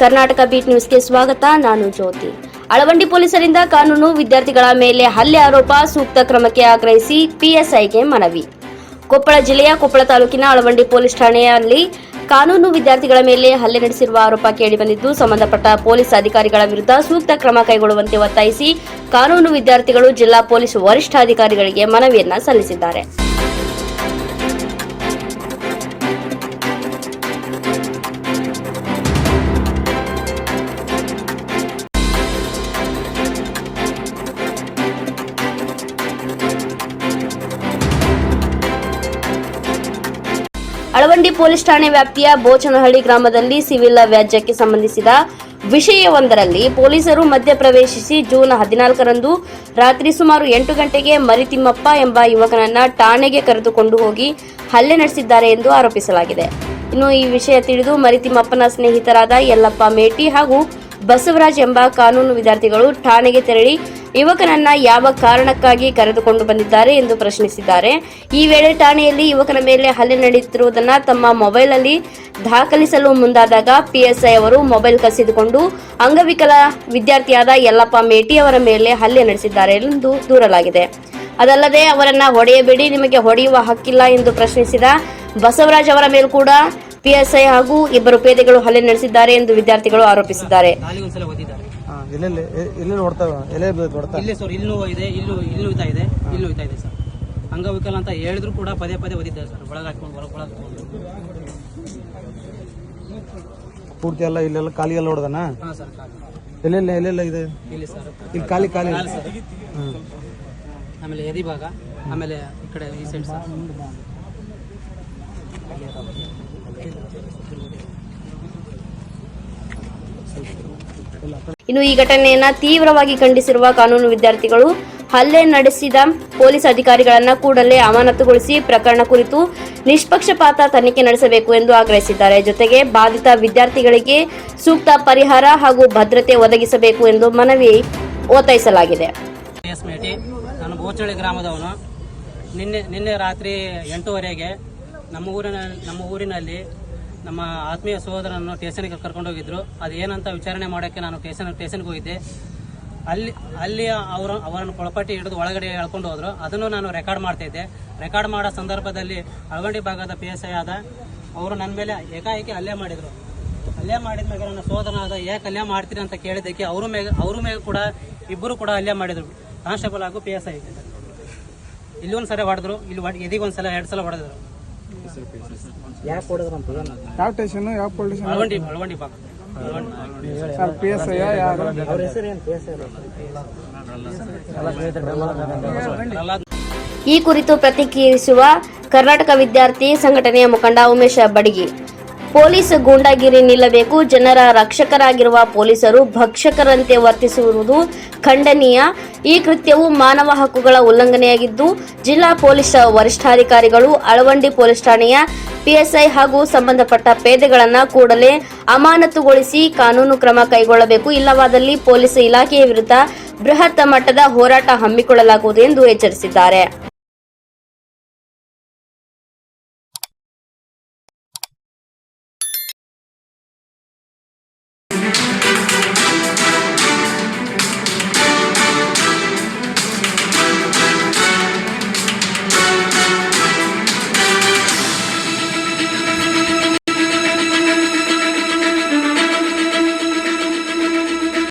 Karnataka beet ನ್ಯೂಸ್ಗೆ ಸ್ವಾಗತ. ನಾನು ಜ್ಯೋತಿ. ಅಳವಂಡಿ ಪೊಲೀಸರಿಂದ ಕಾನೂನು ವಿದ್ಯಾರ್ಥಿಗಳ ಮೇಲೆ ಹಲ್ಲೆ ಆರೋಪ, ಸೂಕ್ತ ಕ್ರಮಕ್ಕೆ ಆಗ್ರಹಿಸಿ ಪಿಎಸ್ಐಗೆ ಮನವಿ. ಕೊಪ್ಪಳ ಜಿಲ್ಲೆಯ ಕೊಪ್ಪಳ ತಾಲೂಕಿನ ಅಳವಂಡಿ ಪೊಲೀಸ್ ಠಾಣೆಯಲ್ಲಿ ಕಾನೂನು ವಿದ್ಯಾರ್ಥಿಗಳ ಮೇಲೆ ಹಲ್ಲೆ ನಡೆಸಿರುವ ಆರೋಪ ಕೇಳಿಬಂದಿದ್ದು, ಸಂಬಂಧಪಟ್ಟ ಪೊಲೀಸ್ ಅಧಿಕಾರಿಗಳ ವಿರುದ್ಧ ಸೂಕ್ತ ಕ್ರಮ ಕೈಗೊಳ್ಳುವಂತೆ ಒತ್ತಾಯಿಸಿ ಕಾನೂನು ವಿದ್ಯಾರ್ಥಿಗಳು ಜಿಲ್ಲಾ ಪೊಲೀಸ್ ವರಿಷ್ಠಾಧಿಕಾರಿಗಳಿಗೆ ಮನವಿಯನ್ನ ಸಲ್ಲಿಸಿದ್ದಾರೆ. ಅಳವಂಡಿ ಪೊಲೀಸ್ ಠಾಣೆ ವ್ಯಾಪ್ತಿಯ ಬೋಚನಹಳ್ಳಿ ಗ್ರಾಮದಲ್ಲಿ ಸಿವಿಲ್ ವ್ಯಾಜ್ಯಕ್ಕೆ ಸಂಬಂಧಿಸಿದ ವಿಷಯವೊಂದರಲ್ಲಿ ಪೊಲೀಸರು ಮಧ್ಯಪ್ರವೇಶಿಸಿ ಜೂನ್ 14ರಂದು ರಾತ್ರಿ ಸುಮಾರು 8 ಗಂಟೆಗೆ ಮರಿತಿಮ್ಮಪ್ಪ ಎಂಬ ಯುವಕನನ್ನ ಠಾಣೆಗೆ ಕರೆದುಕೊಂಡು ಹೋಗಿ ಹಲ್ಲೆ ನಡೆಸಿದ್ದಾರೆ ಎಂದು ಆರೋಪಿಸಲಾಗಿದೆ. ಇನ್ನು ಈ ವಿಷಯ ತಿಳಿದು ಮರಿತಿಮ್ಮಪ್ಪನ ಸ್ನೇಹಿತರಾದ ಯಲ್ಲಪ್ಪ ಮೇಟಿ ಹಾಗೂ ಬಸವರಾಜ್ ಎಂಬ ಕಾನೂನು ವಿದ್ಯಾರ್ಥಿಗಳು ಠಾಣೆಗೆ ತೆರಳಿ ಯುವಕನನ್ನ ಯಾವ ಕಾರಣಕ್ಕಾಗಿ ಕರೆದುಕೊಂಡು ಬಂದಿದ್ದಾರೆ ಎಂದು ಪ್ರಶ್ನಿಸಿದ್ದಾರೆ. ಈ ವೇಳೆ ಠಾಣೆಯಲ್ಲಿ ಯುವಕನ ಮೇಲೆ ಹಲ್ಲೆ ನಡೆಯುತ್ತಿರುವುದನ್ನು ತಮ್ಮ ಮೊಬೈಲ್ನಲ್ಲಿ ದಾಖಲಿಸಲು ಮುಂದಾದಾಗ ಪಿಎಸ್ಐ ಅವರು ಮೊಬೈಲ್ ಕಸಿದುಕೊಂಡು ಅಂಗವಿಕಲ ವಿದ್ಯಾರ್ಥಿಯಾದ ಯಲ್ಲಪ್ಪ ಮೇಟಿ ಅವರ ಮೇಲೆ ಹಲ್ಲೆ ನಡೆಸಿದ್ದಾರೆ ಎಂದು ದೂರಲಾಗಿದೆ. ಅದಲ್ಲದೆ ಅವರನ್ನ ಹೊಡೆಯಬೇಡಿ, ನಿಮಗೆ ಹೊಡೆಯುವ ಹಕ್ಕಿಲ್ಲ ಎಂದು ಪ್ರಶ್ನಿಸಿದ ಬಸವರಾಜ್ ಅವರ ಮೇಲೂ ಕೂಡ ಪಿಎಸ್ಐ ಹಾಗೂ ಇಬ್ಬರು ಪೇದೆಗಳು ಹಲ್ಲೆ ನಡೆಸಿದ್ದಾರೆ ಎಂದು ವಿದ್ಯಾರ್ಥಿಗಳು ಆರೋಪಿಸಿದ್ದಾರೆ. ಅಂಗವಿಕಲ ಅಂತ ಹೇಳಿದ್ರು ಕೂಡ ಪದೇ ಪದೇ ಓದಿದ್ದಾರೆ ಸರ್. ಒಳಗೆ ಹಾಕೊಂಡು ಪೂರ್ತಿ ಎಲ್ಲ ಇಲ್ಲೆಲ್ಲ ಖಾಲಿ ಎಲ್ಲ ಹೊಡೆದನ. ಎಲ್ಲೆಲ್ಲ ಇದೆ ಇಲ್ಲಿ ಸರ್, ಇಲ್ಲಿ ಖಾಲಿ ಸರ್. ಆಮೇಲೆ ಎದಿ ಭಾಗ, ಆಮೇಲೆ ಈ ಕಡೆ ಈ ಸೈಡ್ ಸರ್. ಇನ್ನು ಈ ಘಟನೆಯನ್ನ ತೀವ್ರವಾಗಿ ಖಂಡಿಸಿರುವ ಕಾನೂನು ವಿದ್ಯಾರ್ಥಿಗಳು ಹಲ್ಲೆ ನಡೆಸಿದ ಪೊಲೀಸ್ ಅಧಿಕಾರಿಗಳನ್ನ ಕೂಡಲೇ ಅಮಾನತುಗೊಳಿಸಿ ಪ್ರಕರಣ ಕುರಿತು ನಿಷ್ಪಕ್ಷಪಾತ ತನಿಖೆ ನಡೆಸಬೇಕು ಎಂದು ಆಗ್ರಹಿಸಿದ್ದಾರೆ. ಜೊತೆಗೆ ಬಾಧಿತ ವಿದ್ಯಾರ್ಥಿಗಳಿಗೆ ಸೂಕ್ತ ಪರಿಹಾರ ಹಾಗೂ ಭದ್ರತೆ ಒದಗಿಸಬೇಕು ಎಂದು ಮನವಿ ಒತ್ತಾಯಿಸಲಾಗಿದೆ. ನಾನು ಬೋಚಳ್ಳಿ ಗ್ರಾಮದವನು. ನಿನ್ನೆ ರಾತ್ರಿ 8:15ಗೆ ನಮ್ಮ ಊರಿನಲ್ಲಿ ನಮ್ಮ ಆತ್ಮೀಯ ಸಹೋದರನನ್ನು ಸ್ಟೇಷನ್ಗೆ ಕರ್ಕೊಂಡು ಹೋಗಿದ್ರು. ಅದು ಏನಂತ ವಿಚಾರಣೆ ಮಾಡೋಕ್ಕೆ ನಾನು ಸ್ಟೇಷನ್ಗೆ ಹೋಗಿದ್ದೆ. ಅಲ್ಲಿ ಅವರನ್ನು ಕೊಳಪಟ್ಟಿ ಹಿಡಿದು ಒಳಗಡೆ ಎಳ್ಕೊಂಡು ಹೋದ್ರು. ಅದನ್ನು ನಾನು ರೆಕಾರ್ಡ್ ಮಾಡ್ತಾ ಇದ್ದೆ. ರೆಕಾರ್ಡ್ ಮಾಡೋ ಸಂದರ್ಭದಲ್ಲಿ ಅಳವಂಡಿ ಭಾಗದ PSI ಆದ ಅವರು ನನ್ನ ಮೇಲೆ ಏಕಾಏಕಿ ಹಲ್ಲೆ ಮಾಡಿದರು. ಹಲ್ಲೆ ಮಾಡಿದ ಮೇಲೆ ನನ್ನ ಸಹೋದರನಾದ ಯಾಕೆ ಹಲ್ಲೆ ಮಾಡ್ತೀರಿ ಅಂತ ಕೇಳಿದ್ದಕ್ಕೆ ಅವ್ರ ಮೇಲೆ ಕೂಡ ಇಬ್ಬರು ಕೂಡ ಹಲ್ಲೆ ಮಾಡಿದರು. ಕಾನ್ಸ್ಟೇಬಲ್ ಹಾಗೂ PSI. ಇಲ್ಲಿ ಒಂದ್ಸಲ ಹೊಡೆದ್ರು, ಇಲ್ಲಿ ಎದಿಗೆ ಒಂದ್ಸಲ 2 ಸಲ ಹೊಡೆದ್ರು. ಅಳವಂಡಿ ಭಾಗ. ಈ ಕುರಿತು ಪ್ರತಿಕ್ರಿಯಿಸುವ ಕರ್ನಾಟಕ ವಿದ್ಯಾರ್ಥಿ ಸಂಘಟನೆಯ ಮುಖಂಡ ಉಮೇಶ ಬಡಗಿ, ಪೊಲೀಸ್ ಗೂಂಡಾಗಿರಿ ನಿಲ್ಲಬೇಕು. ಜನರ ರಕ್ಷಕರಾಗಿರುವ ಪೊಲೀಸರು ಭಕ್ಷಕರಂತೆ ವರ್ತಿಸುವುದು ಖಂಡನೀಯ. ಈ ಕೃತ್ಯವು ಮಾನವ ಹಕ್ಕುಗಳ ಉಲ್ಲಂಘನೆಯಾಗಿದ್ದು, ಜಿಲ್ಲಾ ಪೊಲೀಸ್ ವರಿಷ್ಠಾಧಿಕಾರಿಗಳು ಅಳವಂಡಿ ಪೊಲೀಸ್ ಠಾಣೆಯ PSI ಹಾಗೂ ಸಂಬಂಧಪಟ್ಟ ಪೇದೆಗಳನ್ನ ಕೂಡಲೇ ಅಮಾನತುಗೊಳಿಸಿ ಕಾನೂನು ಕ್ರಮ ಕೈಗೊಳ್ಳಬೇಕು. ಇಲ್ಲವಾದಲ್ಲಿ ಪೊಲೀಸ್ ಇಲಾಖೆಯ ವಿರುದ್ಧ ಬೃಹತ್ ಮಟ್ಟದ ಹೋರಾಟ ಹಮ್ಮಿಕೊಳ್ಳಲಾಗುವುದು ಎಂದು ಎಚ್ಚರಿಸಿದ್ದಾರೆ.